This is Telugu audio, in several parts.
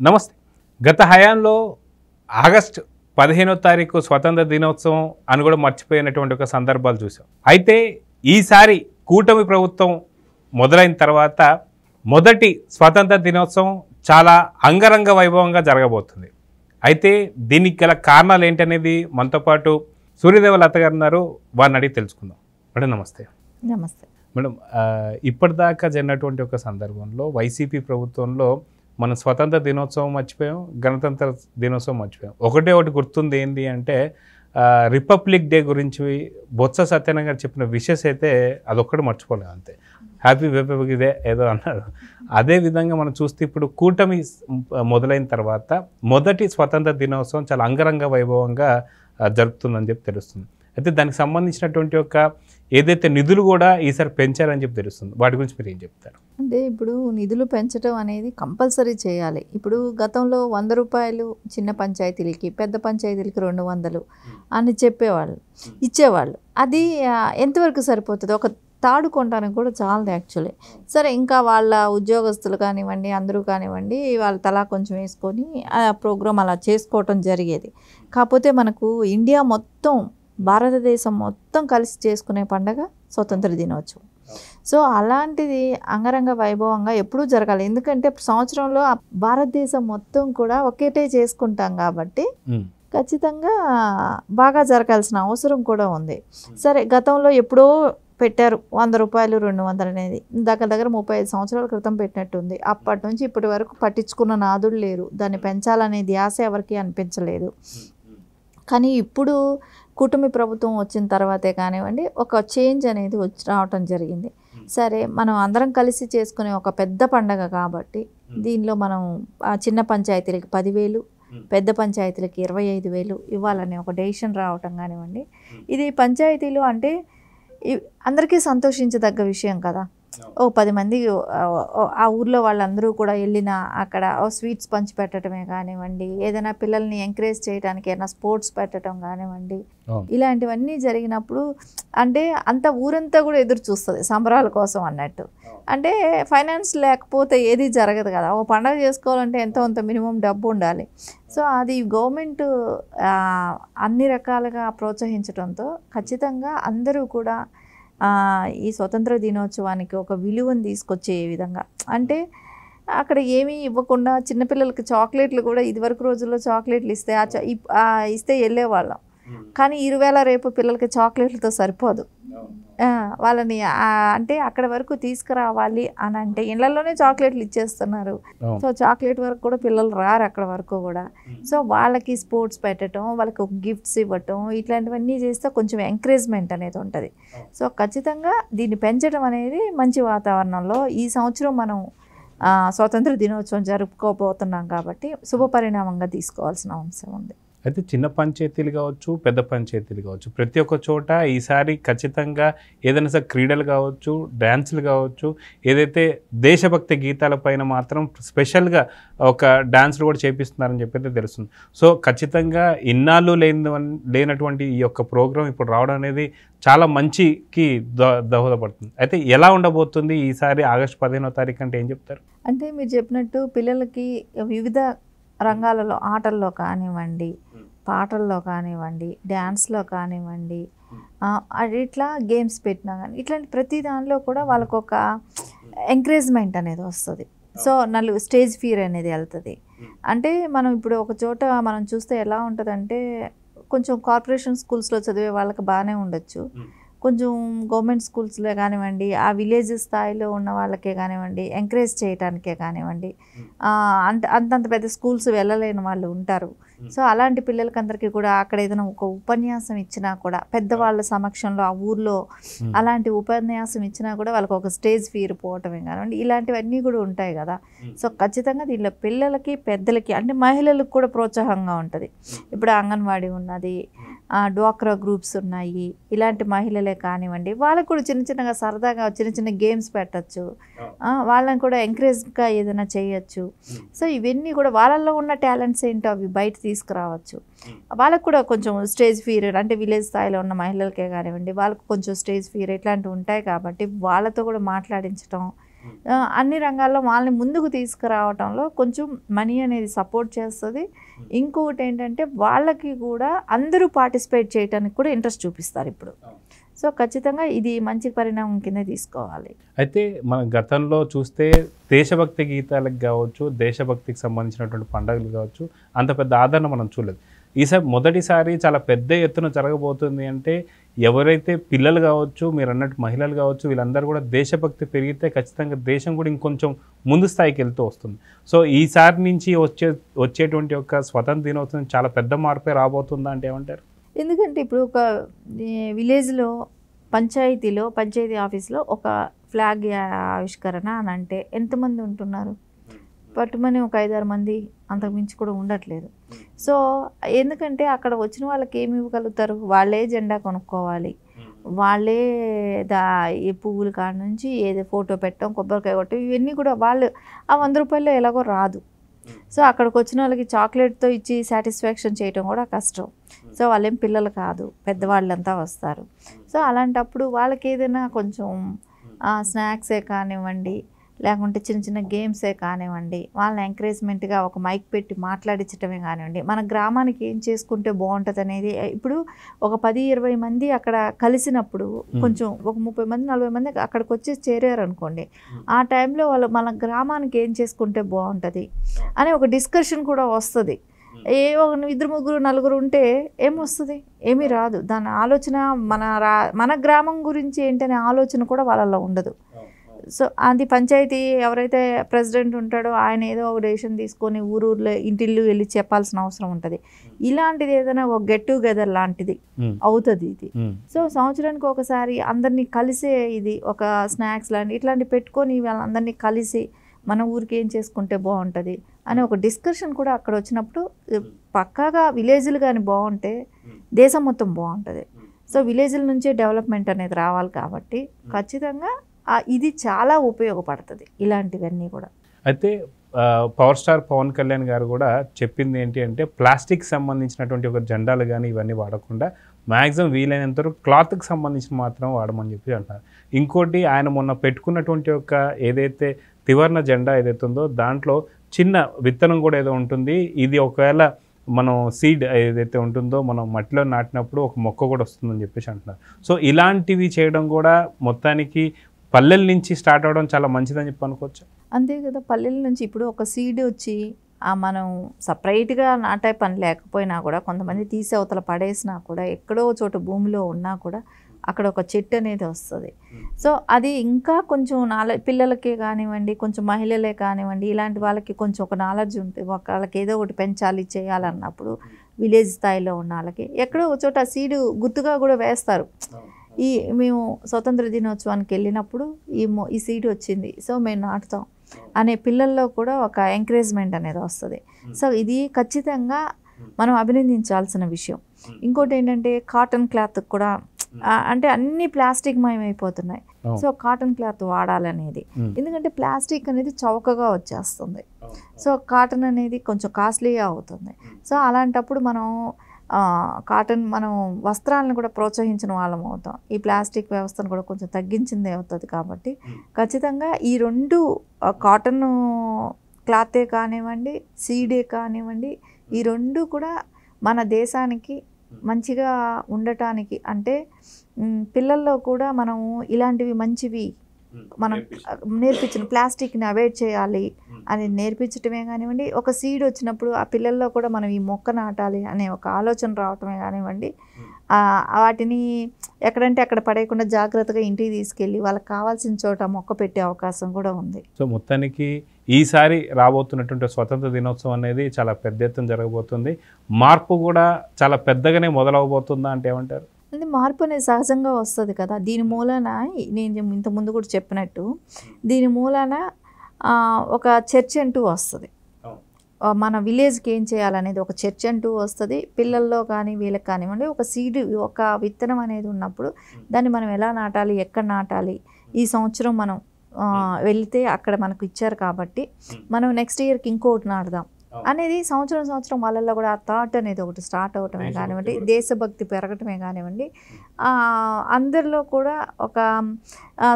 నమస్తే. గత హయాంలో ఆగస్టు 15వ తారీఖు స్వతంత్ర దినోత్సవం అని కూడా మర్చిపోయినటువంటి ఒక సందర్భాలు చూసాం. అయితే ఈసారి కూటమి ప్రభుత్వం మొదలైన తర్వాత మొదటి స్వతంత్ర దినోత్సవం చాలా అంగరంగ వైభవంగా జరగబోతుంది. అయితే దీనికి గల కారణాలు ఏంటనేది మనతో పాటు సూర్యదేవ లత గారు ఉన్నారు. వారిని అడిగి తెలుసుకుందాం. మేడం నమస్తే. నమస్తే మేడం, ఇప్పటిదాకా జరిగినటువంటి ఒక సందర్భంలో వైసీపీ ప్రభుత్వంలో మనం స్వతంత్ర దినోత్సవం మర్చిపోయాం, గణతంత్ర దినోత్సవం మర్చిపోయాం. ఒకటి గుర్తుంది ఏంటి అంటే రిపబ్లిక్ డే గురించి బొత్స సత్యనారాయణ గారు చెప్పిన విషెస్ అయితే అదొక్కటి మర్చిపోలేము. అంతే, హ్యాపీ రిపబ్లిక్ డే ఏదో అన్నారు. అదేవిధంగా మనం చూస్తే ఇప్పుడు కూటమి మొదలైన తర్వాత మొదటి స్వతంత్ర దినోత్సవం చాలా అంగరంగ వైభవంగా జరుపుతుందని చెప్పి తెలుస్తుంది. అయితే దానికి సంబంధించినటువంటి ఒక ఏదైతే నిధులు కూడా ఈసారి పెంచారని చెప్పి తెలుస్తుంది. వాటి గురించి మీరు ఏం చెప్తారు? అంటే ఇప్పుడు నిధులు పెంచడం అనేది కంపల్సరీ చేయాలి. ఇప్పుడు గతంలో 100 రూపాయలు చిన్న పంచాయతీలకి, పెద్ద పంచాయతీలకి 200 అని చెప్పేవాళ్ళు, ఇచ్చేవాళ్ళు. అది ఎంతవరకు సరిపోతుంది? ఒక తాడు కొనడానికి కూడా చాలదు యాక్చువల్లీ. సరే, ఇంకా వాళ్ళ ఉద్యోగస్తులు కానివ్వండి, అందరూ కానివ్వండి, వాళ్ళ తలా కొంచెం వేసుకొని ఆ ప్రోగ్రాం అలా చేసుకోవటం జరిగేది. కాకపోతే మనకు ఇండియా మొత్తం, భారతదేశం మొత్తం కలిసి చేసుకునే పండగ స్వతంత్ర దినోత్సవం. సో అలాంటిది అంగరంగ వైభవంగా ఎప్పుడూ జరగాలి. ఎందుకంటే సంవత్సరంలో భారతదేశం మొత్తం కూడా ఒకేటే చేసుకుంటాం కాబట్టి ఖచ్చితంగా బాగా జరగాల్సిన అవసరం కూడా ఉంది. సరే, గతంలో ఎప్పుడో పెట్టారు 100 రూపాయలు 200 అనేది, దగ్గర 35 సంవత్సరాల క్రితం పెట్టినట్టుంది. అప్పటి నుంచి ఇప్పటి వరకు పట్టించుకున్న నాదుడు లేరు. దాన్ని పెంచాలనే ధ్యాస ఎవరికి అనిపించలేదు. కానీ ఇప్పుడు కూటమి ప్రభుత్వం వచ్చిన తర్వాతే కానివ్వండి, ఒక చేంజ్ అనేది రావటం జరిగింది. సరే, మనం అందరం కలిసి చేసుకునే ఒక పెద్ద పండగ కాబట్టి దీనిలో మనం చిన్న పంచాయతీలకి 10,000, పెద్ద పంచాయతీలకి 25,000 ఇవ్వాలనే ఒక డెసిషన్ రావటం కానివ్వండి. ఇది పంచాయతీలు అంటే అందరికీ సంతోషించదగ్గ విషయం కదా. 10 మంది ఆ ఊర్లో వాళ్ళందరూ కూడా వెళ్ళిన అక్కడ స్వీట్స్ పంచి పెట్టడమే కానివ్వండి, ఏదైనా పిల్లల్ని ఎంకరేజ్ చేయడానికి ఏదైనా స్పోర్ట్స్ పెట్టడం కానివ్వండి, ఇలాంటివన్నీ జరిగినప్పుడు అంటే అంత ఊరంతా కూడా ఎదురు చూస్తుంది సంబరాల కోసం అన్నట్టు. అంటే ఫైనాన్స్ లేకపోతే ఏది జరగదు కదా. ఓ పండగ చేసుకోవాలంటే ఎంతో అంత మినిమం డబ్బు ఉండాలి. సో అది గవర్నమెంట్ అన్ని రకాలుగా ప్రోత్సహించడంతో ఖచ్చితంగా అందరూ కూడా ఈ స్వతంత్ర దినోత్సవానికి ఒక విలువను తీసుకొచ్చే విధంగా, అంటే అక్కడ ఏమీ ఇవ్వకుండా చిన్నపిల్లలకి చాక్లెట్లు కూడా ఇదివరకు రోజుల్లో చాక్లెట్లు ఇస్తే ఇస్తే వెళ్ళేవాళ్ళం. కానీ 20,000 రేపు పిల్లలకి చాక్లెట్లతో సరిపోదు. వాళ్ళని అంటే అక్కడ వరకు తీసుకురావాలి అని అంటే ఇళ్లలోనే చాక్లెట్లు ఇచ్చేస్తున్నారు. సో చాక్లెట్ వరకు కూడా పిల్లలు రారు అక్కడ వరకు కూడా. సో వాళ్ళకి స్పోర్ట్స్ పెట్టడం, వాళ్ళకి గిఫ్ట్స్ ఇవ్వటం, ఇట్లాంటివన్నీ చేస్తే కొంచెం ఎంకరేజ్మెంట్ అనేది ఉంటుంది. సో ఖచ్చితంగా దీన్ని పెంచడం అనేది మంచి వాతావరణంలో ఈ సంవత్సరం మనం స్వతంత్ర దినోత్సవం జరుపుకోబోతున్నాం కాబట్టి శుభ పరిణామంగా తీసుకోవాల్సిన అంశం ఉంది. అయితే చిన్న పంచాయతీలు కావచ్చు, పెద్ద పంచాయతీలు కావచ్చు, ప్రతి ఒక్క చోట ఈసారి ఖచ్చితంగా ఏదైనా సరే క్రీడలు కావచ్చు, డ్యాన్సులు కావచ్చు, ఏదైతే దేశభక్తి గీతాలపైన మాత్రం స్పెషల్గా ఒక డ్యాన్సులు కూడా చేపిస్తున్నారని చెప్పి తెలుస్తుంది. సో ఖచ్చితంగా ఇన్నాళ్ళు లేనటువంటి ఈ యొక్క ప్రోగ్రాం ఇప్పుడు రావడం అనేది చాలా మంచికి దోహదపడుతుంది. అయితే ఎలా ఉండబోతుంది ఈసారి ఆగస్టు 15వ తారీఖు అంటే ఏం చెప్తారు? అంటే మీరు చెప్పినట్టు పిల్లలకి వివిధ రంగాలలో, ఆటల్లో కానివ్వండి, పాటల్లో కానివ్వండి, డ్యాన్స్లో కానివ్వండి, ఇట్లా గేమ్స్ పెట్టినా కానీ ఇట్లాంటి ప్రతి దానిలో కూడా వాళ్ళకు ఒక ఎంకరేజ్మెంట్ అనేది వస్తుంది. సో స్టేజ్ ఫియర్ అనేది వెళ్తుంది. అంటే మనం ఇప్పుడు ఒక చోట మనం చూస్తే ఎలా ఉంటుందంటే, కొంచెం కార్పొరేషన్ స్కూల్స్లో చదివే వాళ్ళకి బాగానే ఉండొచ్చు, కొంచెం గవర్నమెంట్ స్కూల్స్లో కానివ్వండి, ఆ విలేజ్ స్థాయిలో ఉన్న వాళ్ళకే కానివ్వండి, ఎంకరేజ్ చేయడానికే కానివ్వండి, అంతంత పెద్ద స్కూల్స్ వెళ్ళలేని వాళ్ళు ఉంటారు. సో అలాంటి పిల్లలకి అందరికీ కూడా అక్కడ ఏదైనా ఒక ఉపన్యాసం ఇచ్చినా కూడా, పెద్దవాళ్ళ సమక్షంలో ఆ ఊర్లో అలాంటి ఉపన్యాసం ఇచ్చినా కూడా వాళ్ళకి ఒక స్టేజ్ ఫియర్ పోవటమే కానివ్వండి, ఇలాంటివన్నీ కూడా ఉంటాయి కదా. సో ఖచ్చితంగా దీనిలో పిల్లలకి, పెద్దలకి, అంటే మహిళలకు కూడా ప్రోత్సాహంగా ఉంటుంది. ఇప్పుడు అంగన్వాడీ ఉన్నది, డ్వాక్రా గ్రూప్స్ ఉన్నాయి, ఇలాంటి మహిళలే కానివ్వండి, వాళ్ళకు కూడా చిన్నగా సరదాగా చిన్న గేమ్స్ పెట్టచ్చు, వాళ్ళని కూడా ఎంకరేజ్గా ఏదైనా చేయొచ్చు. సో ఇవన్నీ కూడా వాళ్ళల్లో ఉన్న టాలెంట్స్ ఏంటో అవి బయట తీసుకురావచ్చు. వాళ్ళకు కూడా కొంచెం స్టేజ్ ఫియర్, అంటే విలేజ్ స్థాయిలో ఉన్న మహిళలకే కానివ్వండి, వాళ్ళకు కొంచెం స్టేజ్ ఫియర్ ఇట్లాంటివి ఉంటాయి కాబట్టి వాళ్ళతో కూడా మాట్లాడించడం, అన్ని రంగాల్లో వాళ్ళని ముందుకు తీసుకురావడంలో కొంచెం మనీ అనేది సపోర్ట్ చేస్తుంది. ఇంకొకటి ఏంటంటే వాళ్ళకి కూడా అందరూ పార్టిసిపేట్ చేయడానికి కూడా ఇంట్రెస్ట్ చూపిస్తారు ఇప్పుడు. సో ఖచ్చితంగా ఇది మంచి పరిణామం కింద తీసుకోవాలి. అయితే మన గతంలో చూస్తే దేశభక్తి గీతాలకు కావచ్చు, దేశభక్తికి సంబంధించినటువంటి పండుగలు కావచ్చు, అంత పెద్ద ఆదరణ మనం చూడలేదు. ఈసారి మొదటిసారి చాలా పెద్ద ఎత్తున జరగబోతుంది అంటే ఎవరైతే పిల్లలు కావచ్చు, మీరు అన్నట్టు మహిళలు కావచ్చు, వీళ్ళందరూ కూడా దేశభక్తి పెరిగితే ఖచ్చితంగా దేశం కూడా ఇంకొంచెం ముందు స్థాయికి వెళ్తూ వస్తుంది. సో ఈసారి నుంచి వచ్చేటువంటి ఒక స్వతంత్ర దినోత్సవం చాలా పెద్ద మార్పే రాబోతుందా అంటే ఏమంటారు? ఎందుకంటే ఇప్పుడు ఒక విలేజ్లో పంచాయతీ ఆఫీస్లో ఒక ఫ్లాగ్ ఆవిష్కరణ అని అంటే ఎంతమంది ఉంటున్నారు? పట్టుమని ఒక 5-6 మంది, అంతకు మించి కూడా ఉండట్లేదు. సో ఎందుకంటే అక్కడ వచ్చిన వాళ్ళకి ఏమి ఇవ్వగలుగుతారు? వాళ్ళే జెండా కొనుక్కోవాలి, వాళ్ళే ఈ పువ్వుల కాడ నుంచి ఏదో ఫోటో పెట్టడం, కొబ్బరికాయ కొట్టడం, ఇవన్నీ కూడా వాళ్ళు ఆ 100 రూపాయల్లో ఎలాగో రాదు. సో అక్కడికి వచ్చిన వాళ్ళకి చాక్లెట్తో ఇచ్చి సాటిస్ఫాక్షన్ చేయడం కూడా కష్టం. సో వాళ్ళేం పిల్లలు కాదు, పెద్దవాళ్ళంతా వస్తారు. సో అలాంటప్పుడు వాళ్ళకి ఏదైనా కొంచెం స్నాక్సే కానివ్వండి, లేకుంటే చిన్న చిన్న గేమ్సే కానివ్వండి, వాళ్ళని ఎంకరేజ్మెంట్గా ఒక మైక్ పెట్టి మాట్లాడించడమే కానివ్వండి, మన గ్రామానికి ఏం చేసుకుంటే బాగుంటుంది అనేది. ఇప్పుడు ఒక 10-20 మంది అక్కడ కలిసినప్పుడు కొంచెం ఒక 30 మంది 40 మంది అక్కడికి వచ్చి చేరారు అనుకోండి, ఆ టైంలో వాళ్ళు మన గ్రామానికి ఏం చేసుకుంటే బాగుంటుంది అనే ఒక డిస్కషన్ కూడా వస్తుంది. ఒక 2-3-4 ఉంటే ఏమొస్తుంది? ఏమీ రాదు. దాని ఆలోచన మన గ్రామం గురించి ఏంటనే ఆలోచన కూడా వాళ్ళలో ఉండదు. సో అది పంచాయతీ ఎవరైతే ప్రెసిడెంట్ ఉంటాడో ఆయన ఏదో ఒక డెసిషన్ తీసుకొని ఊరూర్లో ఇంటిల్లు వెళ్ళి చెప్పాల్సిన అవసరం ఉంటుంది. ఇలాంటిది ఏదైనా ఒక గెట్ టుగెదర్ లాంటిది అవుతుంది ఇది. సో సంవత్సరానికి ఒకసారి అందరినీ కలిసే ఇది ఒక స్నాక్స్ లాంటి ఇట్లాంటివి పెట్టుకొని వాళ్ళందరినీ కలిసి మన ఊరికి ఏం చేసుకుంటే బాగుంటుంది అనే ఒక డిస్కషన్ కూడా అక్కడ వచ్చినప్పుడు పక్కాగా విలేజ్లు కానీ బాగుంటే దేశం మొత్తం బాగుంటుంది. సో విలేజ్ల నుంచే డెవలప్మెంట్ అనేది రావాలి కాబట్టి ఖచ్చితంగా ఇది చాలా ఉపయోగపడుతుంది ఇలాంటివన్నీ కూడా. అయితే పవర్ స్టార్ పవన్ కళ్యాణ్ గారు కూడా చెప్పింది ఏంటి అంటే ప్లాస్టిక్ సంబంధించినటువంటి ఒక జెండాలు కానీ ఇవన్నీ వాడకుండా మ్యాక్సిమం వీలైనంత వరకు క్లాత్కి సంబంధించి మాత్రం వాడమని చెప్పి అంటున్నారు. ఇంకోటి ఆయన మొన్న పెట్టుకున్నటువంటి ఒక ఏదైతే త్రివర్ణ జెండా ఏదైతే ఉందో దాంట్లో చిన్న విత్తనం కూడా ఏదో ఉంటుంది. ఇది ఒకవేళ మనం సీడ్ ఏదైతే ఉంటుందో మనం మట్టిలో నాటినప్పుడు ఒక మొక్క కూడా వస్తుందని చెప్పేసి అంటున్నారు. సో ఇలాంటివి చేయడం కూడా మొత్తానికి పల్లెల నుంచి స్టార్ట్ అవ్వడం చాలా మంచిదని చెప్పి అనుకోవచ్చు. అంతే కదా, పల్లెల నుంచి ఇప్పుడు ఒక సీడ్ వచ్చి మనం సపరేట్గా నాటే పని లేకపోయినా కూడా కొంతమంది తీసి అవతల పడేసినా కూడా ఎక్కడో చోట భూమిలో ఉన్నా కూడా అక్కడ ఒక చెట్టు అనేది వస్తుంది. సో అది ఇంకా కొంచెం పిల్లలకే కానివ్వండి, కొంచెం మహిళలే కానివ్వండి, ఇలాంటి వాళ్ళకి కొంచెం ఒక నాలెడ్జ్ ఉంటుంది. వాళ్ళకి ఏదో ఒకటి పెంచాలి చేయాలన్నప్పుడు విలేజ్ స్థాయిలో ఉన్న వాళ్ళకి ఎక్కడో ఒక చోట సీడు గుర్తుగా కూడా వేస్తారు. మేము స్వతంత్ర దినోత్సవానికి వెళ్ళినప్పుడు ఈ సీడ్ వచ్చింది, సో మేము నాటుతాం అనే పిల్లల్లో కూడా ఒక ఎంకరేజ్మెంట్ అనేది వస్తుంది. సో ఇది ఖచ్చితంగా మనం అభినందించాల్సిన విషయం. ఇంకోటి ఏంటంటే కాటన్ క్లాత్ కూడా అంటే అన్ని ప్లాస్టిక్ మయమైపోతున్నాయి. సో కాటన్ క్లాత్ వాడాలనేది, ఎందుకంటే ప్లాస్టిక్ అనేది చౌకగా వచ్చేస్తుంది. సో కాటన్ అనేది కొంచెం కాస్ట్లీగా అవుతుంది. సో అలాంటప్పుడు మనం మనం వస్త్రాలను కూడా ప్రోత్సహించిన వాళ్ళం అవుతాం. ఈ ప్లాస్టిక్ వ్యవస్థను కూడా కొంచెం తగ్గించిందే అవుతుంది. కాబట్టి ఖచ్చితంగా ఈ 2 కాటన్ క్లాతే కానివ్వండి, సీడే కానివ్వండి, ఈ 2 కూడా మన దేశానికి మంచిగా ఉండటానికి అంటే పిల్లల్లో కూడా మనము ఇలాంటివి మంచివి మనం నేర్పించిన ప్లాస్టిక్ని అవాయిడ్ చేయాలి అని నేర్పించటమే కానివ్వండి, ఒక సీడ్ వచ్చినప్పుడు ఆ పిల్లల్లో కూడా మనం ఈ మొక్క నాటాలి అనే ఒక ఆలోచన రావటమే కానివ్వండి, వాటిని ఎక్కడంటే అక్కడ పడేయకుండా జాగ్రత్తగా ఇంటికి తీసుకెళ్ళి వాళ్ళకి కావాల్సిన చోట మొక్క పెట్టే అవకాశం కూడా ఉంది. సో మొత్తానికి ఈసారి రాబోతున్నటువంటి స్వతంత్ర దినోత్సవం అనేది చాలా పెద్ద ఎత్తున జరగబోతుంది. మార్పు కూడా చాలా పెద్దగానే మొదలవబోతుందా అంటే ఏమంటారు? అంటే మార్పు అనేది సహజంగా వస్తుంది కదా. దీని మూలాన నేను ఇంతకుముందు కూడా చెప్పినట్టు దీని మూలాన ఒక చర్చ అంటూ వస్తుంది. మన విలేజ్కి ఏం చేయాలనేది ఒక చర్చ అంటూ వస్తుంది. పిల్లల్లో కానీ వీళ్ళకి కానివ్వండి, ఒక సీడ్ ఒక విత్తనం అనేది ఉన్నప్పుడు దాన్ని మనం ఎలా నాటాలి, ఎక్కడ నాటాలి, ఈ సంవత్సరం మనం వెళితే అక్కడ మనకు ఇచ్చారు కాబట్టి మనం నెక్స్ట్ ఇయర్కి ఇంకోటి నాటుదాం అనేది సంవత్సరం వాళ్ళల్లో కూడా ఆ థాట్ అనేది ఒకటి స్టార్ట్ అవటమే కానివ్వండి, దేశభక్తి పెరగటమే కానివ్వండి, అందరిలో కూడా ఒక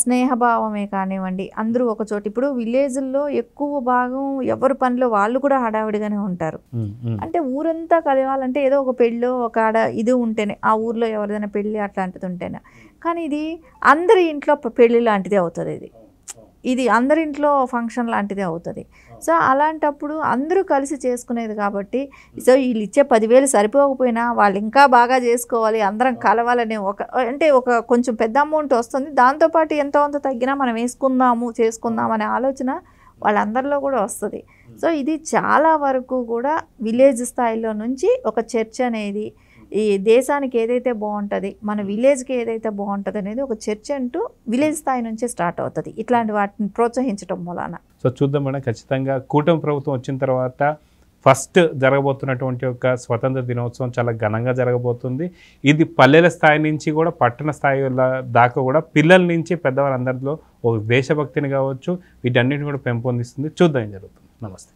స్నేహభావమే కానివ్వండి, అందరూ ఒక చోట. ఇప్పుడు విలేజ్ల్లో ఎక్కువ భాగం ఎవరి పనిలో వాళ్ళు కూడా హడావిడిగానే ఉంటారు. అంటే ఊరంతా కలవాలంటే ఏదో ఒక పెళ్ళో ఒక ఇది ఉంటేనే, ఆ ఊర్లో ఎవరిదైనా పెళ్ళి అట్లాంటిది ఉంటేనే. కానీ ఇది అందరి ఇంట్లో పెళ్ళి లాంటిదే అవుతుంది. ఇది అందరింట్లో ఫంక్షన్ లాంటిదే అవుతుంది. సో అలాంటప్పుడు అందరూ కలిసి చేసుకునేది కాబట్టి, సో వీళ్ళు ఇచ్చే 10,000 సరిపోకపోయినా వాళ్ళు ఇంకా బాగా చేసుకోవాలి, అందరం కలవాలనే ఒక కొంచెం పెద్ద అమౌంట్ వస్తుంది. దాంతోపాటు ఎంతో అంత తగ్గినా మనం చేసుకుందాం అనే ఆలోచన వాళ్ళందరిలో కూడా వస్తుంది. సో ఇది చాలా వరకు కూడా విలేజ్ స్థాయిలో నుంచి ఒక చర్చ అనేది, ఈ దేశానికి ఏదైతే బాగుంటుంది, మన విలేజ్కి ఏదైతే బాగుంటుంది అనేది ఒక చర్చ అంటూ విలేజ్ స్థాయి నుంచే స్టార్ట్ అవుతుంది, ఇట్లాంటి వాటిని ప్రోత్సహించడం మూలాన. సో చూద్దాం మేడం, ఖచ్చితంగా కూటమి ప్రభుత్వం వచ్చిన తర్వాత ఫస్ట్ జరగబోతున్నటువంటి ఒక స్వతంత్ర దినోత్సవం చాలా ఘనంగా జరగబోతుంది. ఇది పల్లెల స్థాయి నుంచి కూడా పట్టణ స్థాయి దాకా కూడా పిల్లల నుంచి పెద్దవాళ్ళందరిలో ఒక దేశభక్తిని కావచ్చు, వీటన్నిటిని కూడా పెంపొందిస్తుంది. చూద్దాం ఏం జరుగుతుంది. నమస్తే.